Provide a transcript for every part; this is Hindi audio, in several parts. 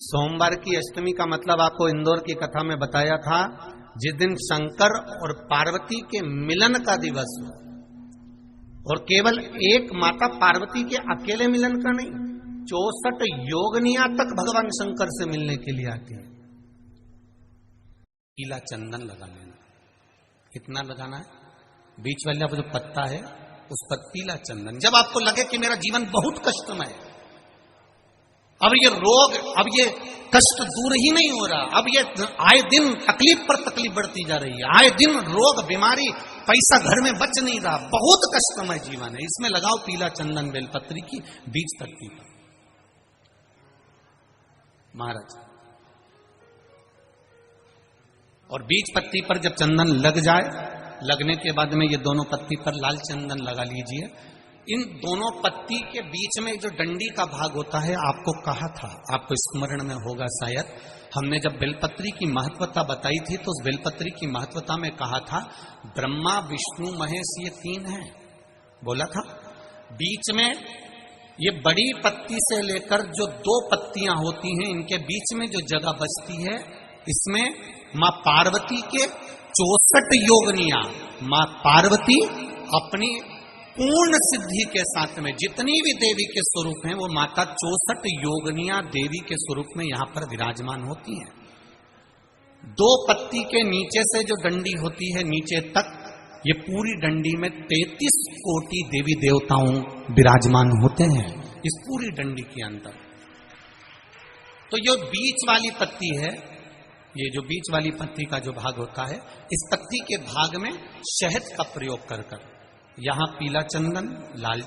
सोमवार की अष्टमी का मतलब आपको इंदौर की कथा में बताया था, जिस दिन शंकर और पार्वती के मिलन का दिवस हो, और केवल एक माता पार्वती के अकेले मिलन का नहीं, 64 योगनिया तक भगवान शंकर से मिलने के लिए आती है। पीला चंदन लगा लेना। कितना लगाना है? बीच वाला जो पत्ता है उस पर पीला चंदन। जब आपको लगे कि मेरा जीवन बहुत कष्टमय है, अब ये रोग, अब ये कष्ट दूर ही नहीं हो रहा, अब ये आए दिन तकलीफ पर तकलीफ बढ़ती जा रही है, आए दिन रोग बीमारी, पैसा घर में बच नहीं रहा, बहुत कष्टमय जीवन है, इसमें लगाओ पीला चंदन बेलपत्री की बीज पत्ती पर। महाराज, और बीज पत्ती पर जब चंदन लग जाए, लगने के बाद में ये दोनों पत्ती पर लाल चंदन लगा लीजिए। इन दोनों पत्ती के बीच में जो डंडी का भाग होता है, आपको कहा था, आपको स्मरण में होगा शायद, हमने जब बेलपत्री की महत्वता बताई थी तो उस बेलपत्री की महत्वता में कहा था ब्रह्मा विष्णु महेश ये 3 हैं, बोला था। बीच में ये बड़ी पत्ती से लेकर जो 2 पत्तियां होती हैं, इनके बीच में जो जगह बचती है, इसमें मां पार्वती के 64 योगनिया, मां पार्वती अपनी पूर्ण सिद्धि के साथ में जितनी भी देवी के स्वरूप हैं, वो माता 64 योगनिया देवी के स्वरूप में यहां पर विराजमान होती हैं। 2 पत्ती के नीचे से जो डंडी होती है नीचे तक, ये पूरी डंडी में 33 कोटि देवी देवताओं विराजमान होते हैं इस पूरी डंडी के अंदर। तो जो बीच वाली पत्ती है, ये जो बीच वाली पत्ती का जो भाग होता है, इस पत्ती के भाग में शहद का प्रयोग कर कर, यहां पीला चंदन, लाल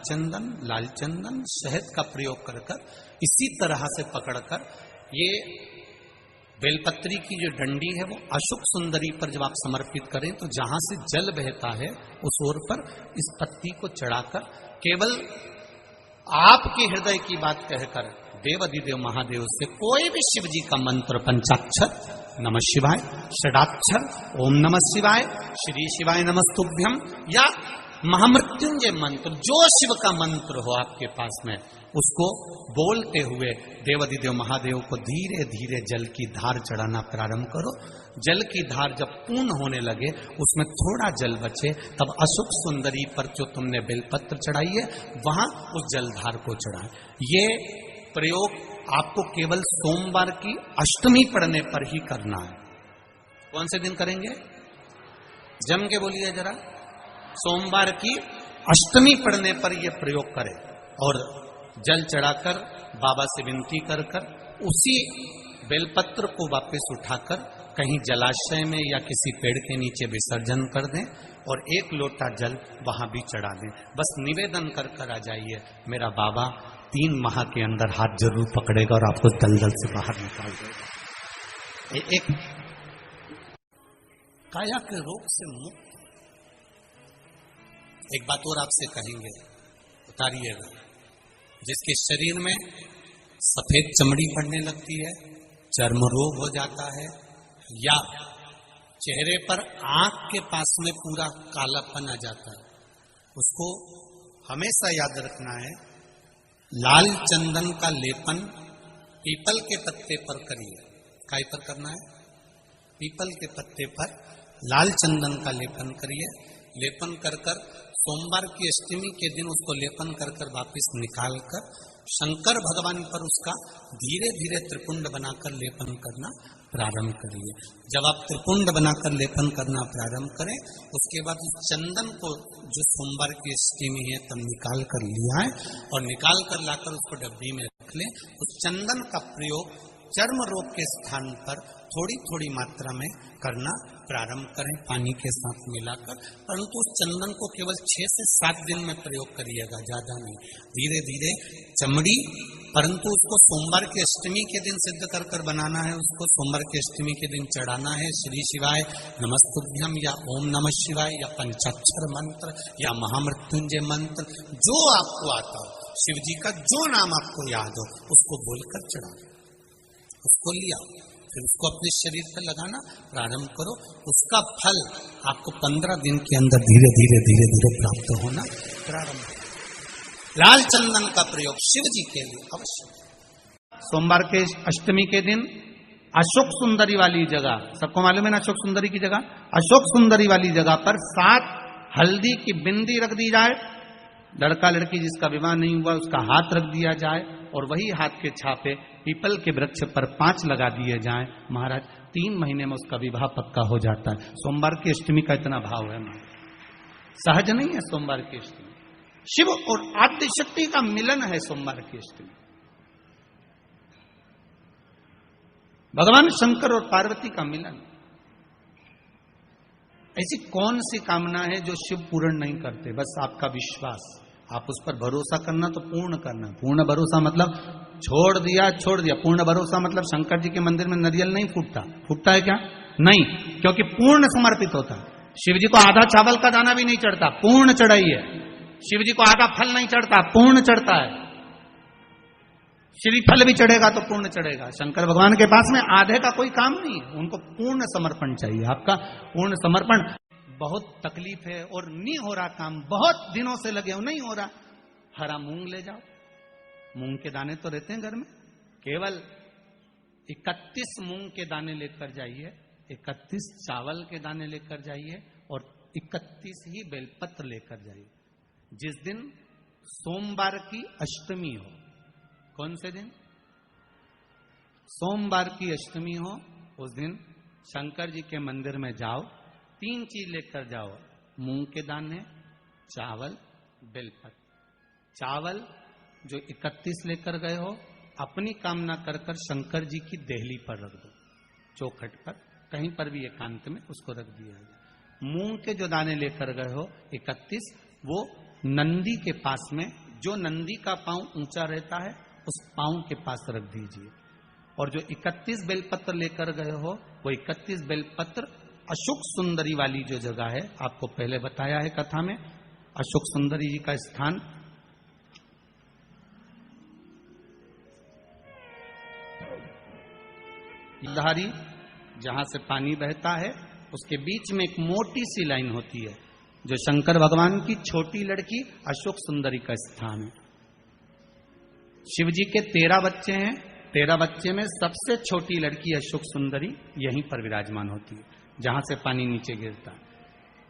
चंदन, शहद का प्रयोग कर कर, इसी तरह से पकड़कर ये बेलपत्री की जो डंडी है वो अशुक सुंदरी पर जब आप समर्पित करें, तो जहां से जल बहता है उस ओर पर इस पत्ती को चढ़ाकर केवल आपके हृदय की बात कहकर देवाधिदेव महादेव से कोई भी शिव जी का मंत्र, पंचाक्षर नमः शिवाय, षडाक्षर ओम नमः शिवाय, श्री शिवाय नमस्तुभ्यम, या महामृत्युंजय मंत्र, जो शिव का मंत्र हो आपके पास में, उसको बोलते हुए देवाधिदेव महादेव को धीरे धीरे जल की धार चढ़ाना प्रारंभ करो। जल की धार जब पूर्ण होने लगे, उसमें थोड़ा जल बचे, तब अशुक सुंदरी पर जो तुमने बेलपत्र चढ़ाई है, वहां उस जलधार को चढ़ाए। ये प्रयोग आपको केवल सोमवार की अष्टमी पढ़ने पर ही करना है। कौन से दिन करेंगे? जम के बोलिए जरा। सोमवार की अष्टमी पढ़ने पर यह प्रयोग करें, और जल चढ़ाकर बाबा से विनती कर कर उसी बेलपत्र को वापस उठाकर कहीं जलाशय में या किसी पेड़ के नीचे विसर्जन कर दें, और 1 लोटा जल वहां भी चढ़ा दें। बस निवेदन कर कर आ जाइए, मेरा बाबा 3 माह के अंदर हाथ जरूर पकड़ेगा और आपको दलदल से बाहर निकाल देगा। एक काया के रोग से मुक्त। एक बात और आपसे कहेंगे, उतारिएगा। जिसके शरीर में सफेद चमड़ी पड़ने लगती है, चर्म रोग हो जाता है, या चेहरे पर आंख के पास में पूरा कालापन आ जाता है, उसको हमेशा याद रखना है, लाल चंदन का लेपन पीपल के पत्ते पर करिए। काय पर करना है? पीपल के पत्ते पर लाल चंदन का लेपन करिए। लेपन कर कर सोमवार की अष्टमी के दिन उसको लेपन कर कर वापिस निकाल कर शंकर भगवान पर उसका धीरे धीरे त्रिपुंड बनाकर लेपन करना प्रारंभ करिए। जब आप त्रिपुंड बनाकर लेपन करना प्रारंभ करें, उसके बाद उस चंदन को जो सोमवार की अष्टमी है तब निकाल कर लिया है, और निकाल कर लाकर उसको डब्बी में रख लें। उस चंदन का प्रयोग चर्म रोग के स्थान पर थोड़ी थोड़ी मात्रा में करना प्रारंभ करें, पानी के साथ मिलाकर। परंतु उस चंदन को केवल 6 से 7 दिन में प्रयोग करिएगा, ज्यादा नहीं, धीरे धीरे चमड़ी। परंतु उसको सोमवार की अष्टमी के दिन सिद्ध कर कर बनाना है, उसको सोमवार की अष्टमी के दिन चढ़ाना है। श्री शिवाय नमस्तुभ्यम, या ओम नमः शिवाय, या पंचाक्षर मंत्र, या महामृत्युंजय मंत्र, जो आपको आता हो, शिव जी का जो नाम आपको याद हो, उसको बोलकर चढ़ाओ। उसको लिया, फिर उसको अपने शरीर पर लगाना प्रारंभ करो। उसका फल आपको 15 दिन के अंदर धीरे धीरे धीरे धीरे प्राप्त होना प्रारंभ हो। लाल चंदन का प्रयोग शिव जी के लिए अवश्य। सोमवार के अष्टमी के दिन अशोक सुंदरी वाली जगह, सबको मालूम है ना अशोक सुंदरी की जगह, अशोक सुंदरी वाली जगह पर 7 हल्दी की बिंदी रख दी जाए। लड़का लड़की जिसका विवाह नहीं हुआ उसका हाथ रख दिया जाए और वही हाथ के छापे पीपल के वृक्ष पर 5 लगा दिए जाएं। महाराज 3 महीने में उसका विवाह पक्का हो जाता है। सोमवार की अष्टमी का इतना भाव है, सहज नहीं है सोमवार की अष्टमी। शिव और आद्य शक्ति का मिलन है सोमवार की अष्टमी। भगवान शंकर और पार्वती का मिलन। ऐसी कौन सी कामना है जो शिव पूर्ण नहीं करते? बस आपका विश्वास, आप उस पर भरोसा करना तो पूर्ण करना। पूर्ण भरोसा मतलब छोड़ दिया। पूर्ण भरोसा मतलब शंकर जी के मंदिर में नारियल नहीं फूटता। फूटता है क्या? नहीं, क्योंकि पूर्ण समर्पित होता है। शिव जी को आधा चावल का दाना भी नहीं चढ़ता, पूर्ण चढ़ाई है। शिव जी को आधा फल नहीं चढ़ता, पूर्ण चढ़ता है। श्रीफल भी चढ़ेगा तो पूर्ण चढ़ेगा। शंकर भगवान के पास में आधे का कोई काम नहीं है, उनको पूर्ण समर्पण चाहिए। आपका पूर्ण समर्पण। बहुत तकलीफ है और नहीं हो रहा काम, बहुत दिनों से लगे हो, नहीं हो रहा, हरा मूंग ले जाओ। मूंग के दाने तो रहते हैं घर में, केवल 31 मूंग के दाने लेकर जाइए, 31 चावल के दाने लेकर जाइए और 31 ही बेलपत्र लेकर जाइए। जिस दिन सोमवार की अष्टमी हो, कौन से दिन? सोमवार की अष्टमी हो, उस दिन शंकर जी के मंदिर में जाओ, 3 चीज लेकर जाओ, मूंग के दाने, चावल, बेलपत्र। चावल जो 31 लेकर गए हो, अपनी कामना कर कर शंकर जी की देहली पर रख दो, चौखट पर, कहीं पर भी एकांत में उसको रख दिया जाए। मूंग के जो दाने लेकर गए हो 31, वो नंदी के पास में, जो नंदी का पांव ऊंचा रहता है उस पांव के पास रख दीजिए। और जो 31 बेलपत्र लेकर गए हो, वो 31 बेलपत्र अशोक सुंदरी वाली जो जगह है, आपको पहले बताया है कथा में, अशोक सुंदरी जी का स्थान धारी, जहां से पानी बहता है, उसके बीच में एक मोटी सी लाइन होती है, जो शंकर भगवान की छोटी लड़की अशोक सुंदरी का स्थान है। शिव जी के 13 बच्चे हैं, 13 बच्चे में सबसे छोटी लड़की अशोक सुंदरी यहीं पर विराजमान होती है, जहां से पानी नीचे गिरता है।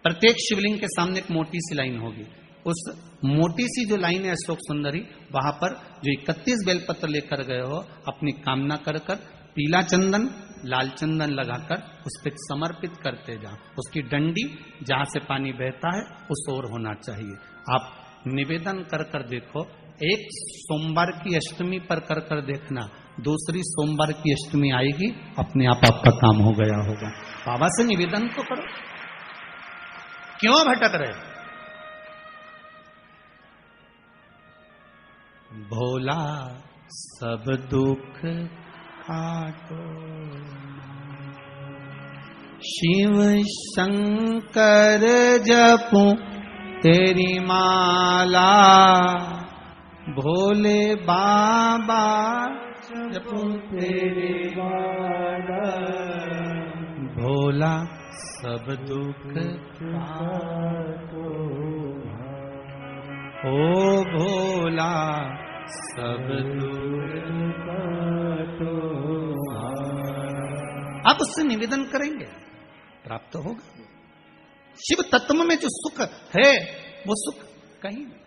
प्रत्येक शिवलिंग के सामने एक मोटी सी लाइन होगी, उस मोटी सी जो लाइन है अशोक सुंदरी, वहां पर जो 31 बेलपत्र लेकर गए हो, अपनी कामना कर कर पीला चंदन, लाल चंदन लगाकर उस पर समर्पित करते जाओ। उसकी डंडी जहां से पानी बहता है उस ओर होना चाहिए। आप निवेदन कर कर देखो, एक सोमवार की अष्टमी पर कर कर देखना, दूसरी सोमवार की अष्टमी आएगी, अपने आप आपका काम हो गया होगा। बाबा से निवेदन तो करो, क्यों भटक रहे? भोला सब दुख काटो, शिव शंकर जपू तेरी माला, भोले बाबा जपू तेरी माला, भोला सब दुख काटो, ओ भोला सब दुख काटो। आप उससे निवेदन करेंगे, प्राप्त होगा। शिव तत्व में जो सुख है वो सुख कहीं नहीं।